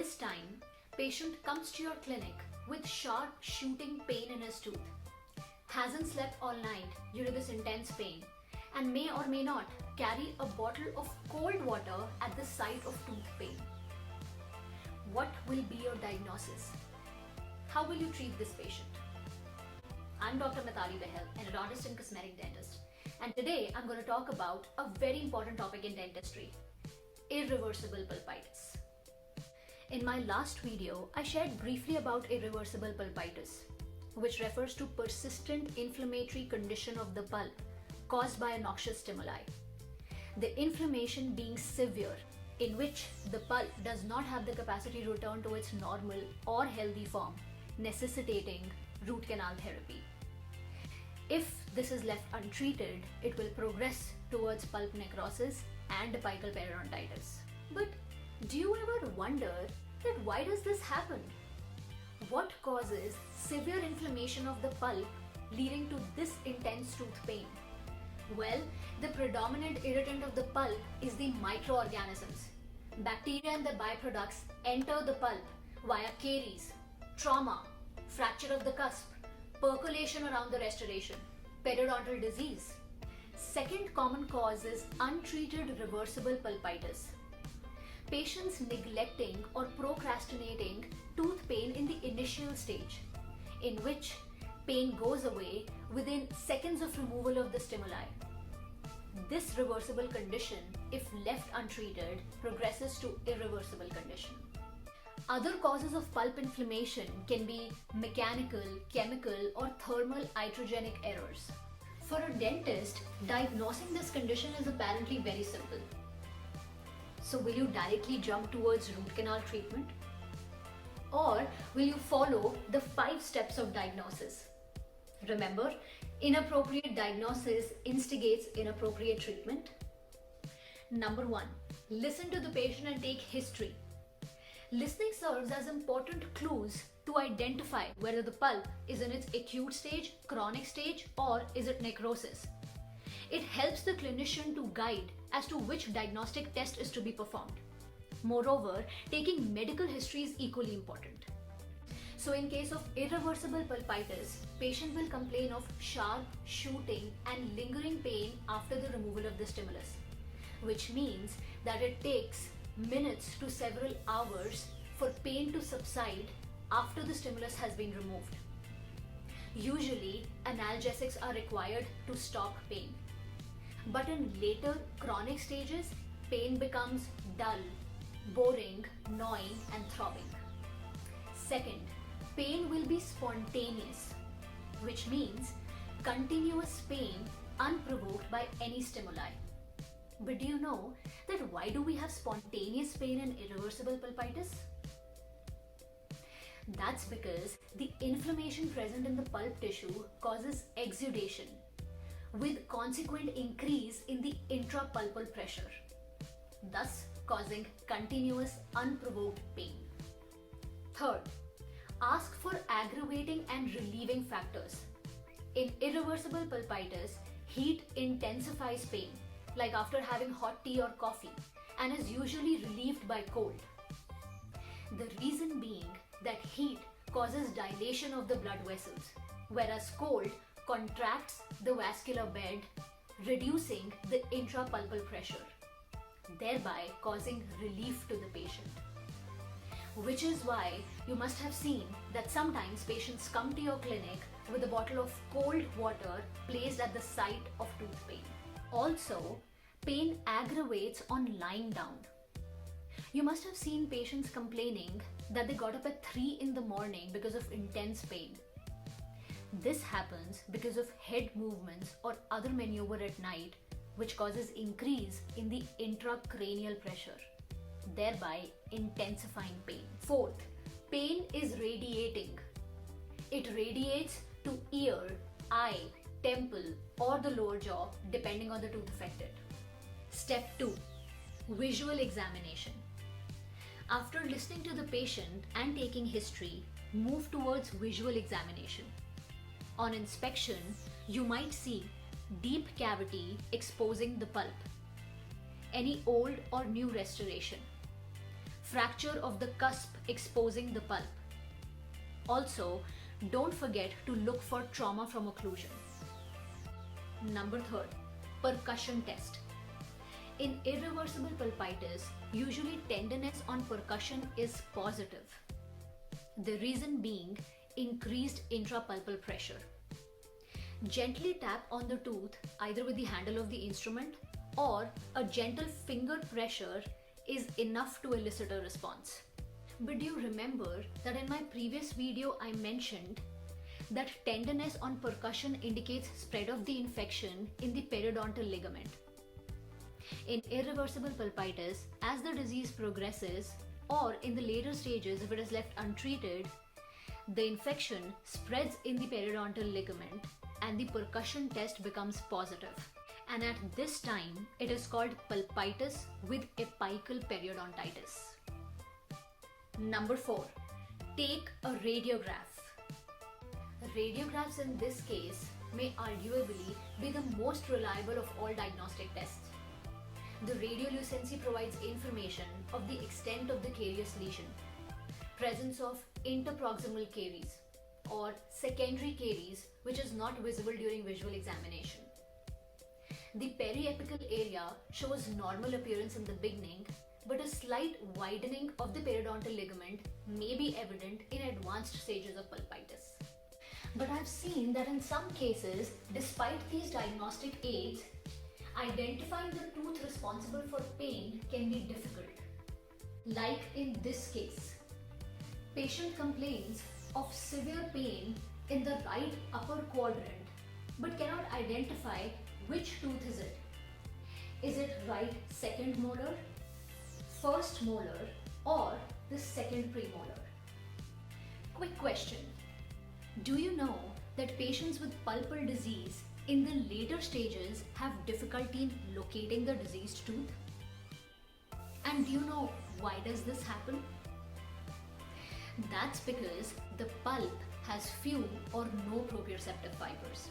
This time, patient comes to your clinic with sharp shooting pain in his tooth, hasn't slept all night due to this intense pain, and may or may not carry a bottle of cold water at the site of tooth pain. What will be your diagnosis? How will you treat this patient? I'm Dr. Mitali Behel, Endodontist and Cosmetic Dentist, and today I'm going to talk about a very important topic in dentistry: irreversible pulpitis. In my last video, I shared briefly about irreversible pulpitis, which refers to persistent inflammatory condition of the pulp caused by a noxious stimuli. The inflammation being severe, in which the pulp does not have the capacity to return to its normal or healthy form, necessitating root canal therapy. If this is left untreated, it will progress towards pulp necrosis and apical periodontitis. But do you ever wonder that why does this happen? What causes severe inflammation of the pulp leading to this intense tooth pain? Well, the predominant irritant of the pulp is the microorganisms. Bacteria and their byproducts enter the pulp via caries, trauma, fracture of the cusp, percolation around the restoration, periodontal disease. Second common cause is untreated reversible pulpitis. Patients neglecting or procrastinating tooth pain in the initial stage, in which pain goes away within seconds of removal of the stimuli. This reversible condition, if left untreated, progresses to irreversible condition. Other causes of pulp inflammation can be mechanical, chemical, or thermal iatrogenic errors. For a dentist, diagnosing this condition is apparently very simple. So will you directly jump towards root canal treatment? Or will you follow the 5 steps of diagnosis? Remember, inappropriate diagnosis instigates inappropriate treatment. Number 1, listen to the patient and take history. Listening serves as important clues to identify whether the pulp is in its acute stage, chronic stage, or is it necrosis. It helps the clinician to guide as to which diagnostic test is to be performed. Moreover, taking medical history is equally important. So in case of irreversible pulpitis, patient will complain of sharp, shooting and lingering pain after the removal of the stimulus, which means that it takes minutes to several hours for pain to subside after the stimulus has been removed. Usually, analgesics are required to stop pain. But in later chronic stages, pain becomes dull, boring, gnawing and throbbing. Second, pain will be spontaneous, which means continuous pain unprovoked by any stimuli. But do you know that why do we have spontaneous pain in irreversible pulpitis? That's because the inflammation present in the pulp tissue causes exudation, with consequent increase in the intrapulpal pressure, thus causing continuous unprovoked pain. Third, ask for aggravating and relieving factors. In irreversible pulpitis, heat intensifies pain, like after having hot tea or coffee, and is usually relieved by cold. The reason being that heat causes dilation of the blood vessels, whereas cold contracts the vascular bed, reducing the intrapulpal pressure, thereby causing relief to the patient. Which is why you must have seen that sometimes patients come to your clinic with a bottle of cold water placed at the site of tooth pain. Also, pain aggravates on lying down. You must have seen patients complaining that they got up at 3 in the morning because of intense pain. This happens because of head movements or other maneuver at night, which causes increase in the intracranial pressure, thereby intensifying pain. Fourth, pain is radiating. It radiates to ear, eye, temple, or the lower jaw, depending on the tooth affected. Step 2, visual examination. After listening to the patient and taking history, move towards visual examination. On inspection, you might see deep cavity exposing the pulp, any old or new restoration, fracture of the cusp exposing the pulp. Also, don't forget to look for trauma from occlusion. Number 3, percussion test. In irreversible pulpitis, usually tenderness on percussion is positive. The reason being increased intrapulpal pressure. Gently tap on the tooth either with the handle of the instrument or a gentle finger pressure is enough to elicit a response. But do you remember that in my previous video I mentioned that tenderness on percussion indicates spread of the infection in the periodontal ligament? In irreversible pulpitis, as the disease progresses or in the later stages if it is left untreated, the infection spreads in the periodontal ligament and the percussion test becomes positive. And at this time, it is called pulpitis with apical periodontitis. Number 4, take a radiograph. Radiographs in this case may arguably be the most reliable of all diagnostic tests. The radiolucency provides information of the extent of the carious lesion, presence of interproximal caries or secondary caries which is not visible during visual examination. The periapical area shows normal appearance in the beginning, but a slight widening of the periodontal ligament may be evident in advanced stages of pulpitis. But I've seen that in some cases, despite these diagnostic aids, identifying the tooth responsible for pain can be difficult. Like in this case, patient complains of severe pain in the right upper quadrant but cannot identify which tooth is it. Is it right second molar, first molar, or the second premolar? Quick question. Do you know that patients with pulpal disease in the later stages have difficulty in locating the diseased tooth? And do you know why does this happen? That's because the pulp has few or no proprioceptive fibers.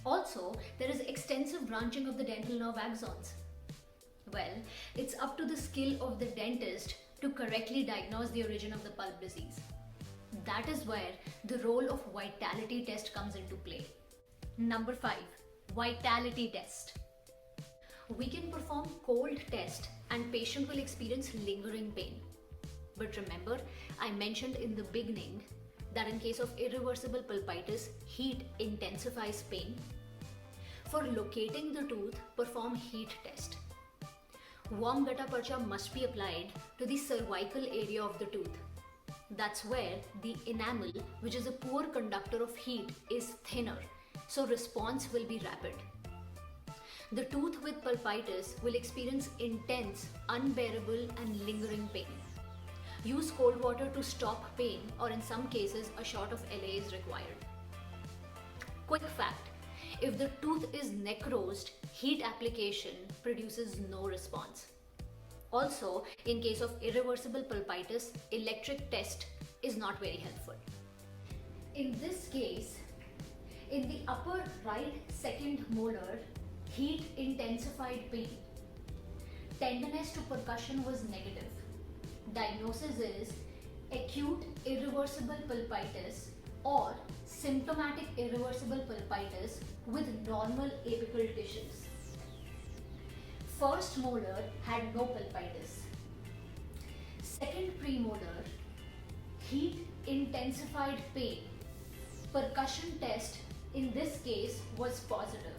Also, there is extensive branching of the dental nerve axons. Well, it's up to the skill of the dentist to correctly diagnose the origin of the pulp disease. That is where the role of vitality test comes into play. Number 5, vitality test. We can perform cold test and patient will experience lingering pain. But remember, I mentioned in the beginning that in case of irreversible pulpitis, heat intensifies pain. For locating the tooth, perform heat test. Warm gutta percha must be applied to the cervical area of the tooth. That's where the enamel, which is a poor conductor of heat, is thinner, so response will be rapid. The tooth with pulpitis will experience intense, unbearable and lingering pain. Use cold water to stop pain, or in some cases a shot of LA is required. Quick fact, if the tooth is necrosed, heat application produces no response. Also, in case of irreversible pulpitis, electric test is not very helpful. In this case, in the upper right second molar, heat intensified pain. Tenderness to percussion was negative. Diagnosis is acute irreversible pulpitis or symptomatic irreversible pulpitis with normal apical tissues. First molar had no pulpitis. Second premolar, heat intensified pain. Percussion test in this case was positive.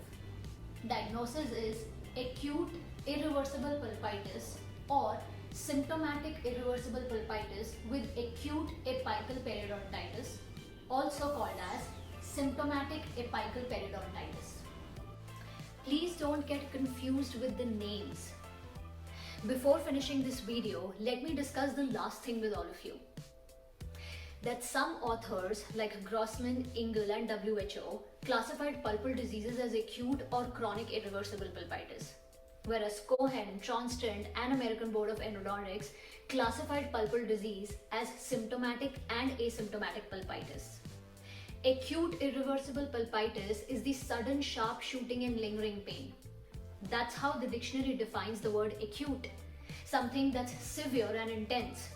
Diagnosis is acute irreversible pulpitis or symptomatic irreversible pulpitis with acute apical periodontitis, also called as symptomatic apical periodontitis. Please don't get confused with the names. Before finishing this video, let me discuss the last thing with all of you. That some authors like Grossman, Engel and WHO classified pulpal diseases as acute or chronic irreversible pulpitis, whereas Cohen, Tronstad and American Board of Endodontics classified pulpal disease as symptomatic and asymptomatic pulpitis. Acute irreversible pulpitis is the sudden sharp shooting and lingering pain. That's how the dictionary defines the word acute. something that's severe and intense.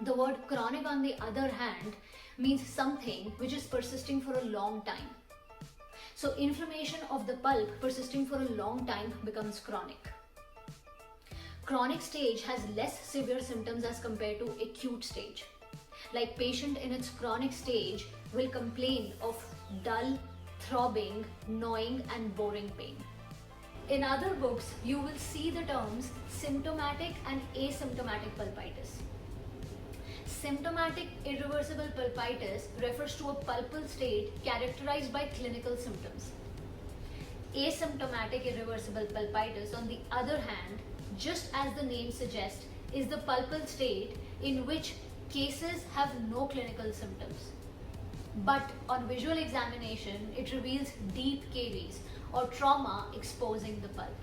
The word chronic, on the other hand, means something which is persisting for a long time. So inflammation of the pulp persisting for a long time becomes chronic. Chronic stage has less severe symptoms as compared to acute stage. Like patient in its chronic stage will complain of dull, throbbing, gnawing and boring pain. In other books, you will see the terms symptomatic and asymptomatic pulpitis. Symptomatic irreversible pulpitis refers to a pulpal state characterized by clinical symptoms. Asymptomatic irreversible pulpitis, on the other hand, just as the name suggests, is the pulpal state in which cases have no clinical symptoms. But on visual examination, it reveals deep caries or trauma exposing the pulp.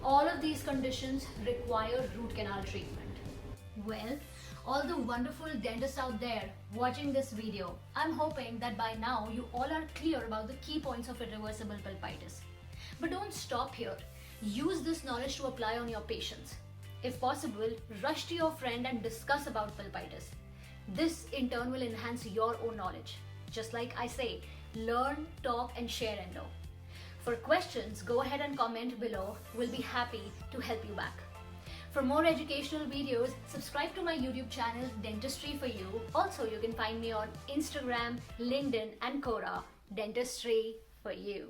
All of these conditions require root canal treatment. Well, all the wonderful dentists out there watching this video, I'm hoping that by now you all are clear about the key points of irreversible pulpitis. But don't stop here. Use this knowledge to apply on your patients. If possible, rush to your friend and discuss about pulpitis. This in turn will enhance your own knowledge. Just like I say, learn, talk and share endo. For questions, go ahead and comment below. We'll be happy to help you back. For more educational videos, subscribe to my YouTube channel, Dentistry for You. Also, you can find me on Instagram, LinkedIn and Quora, Dentistry for You.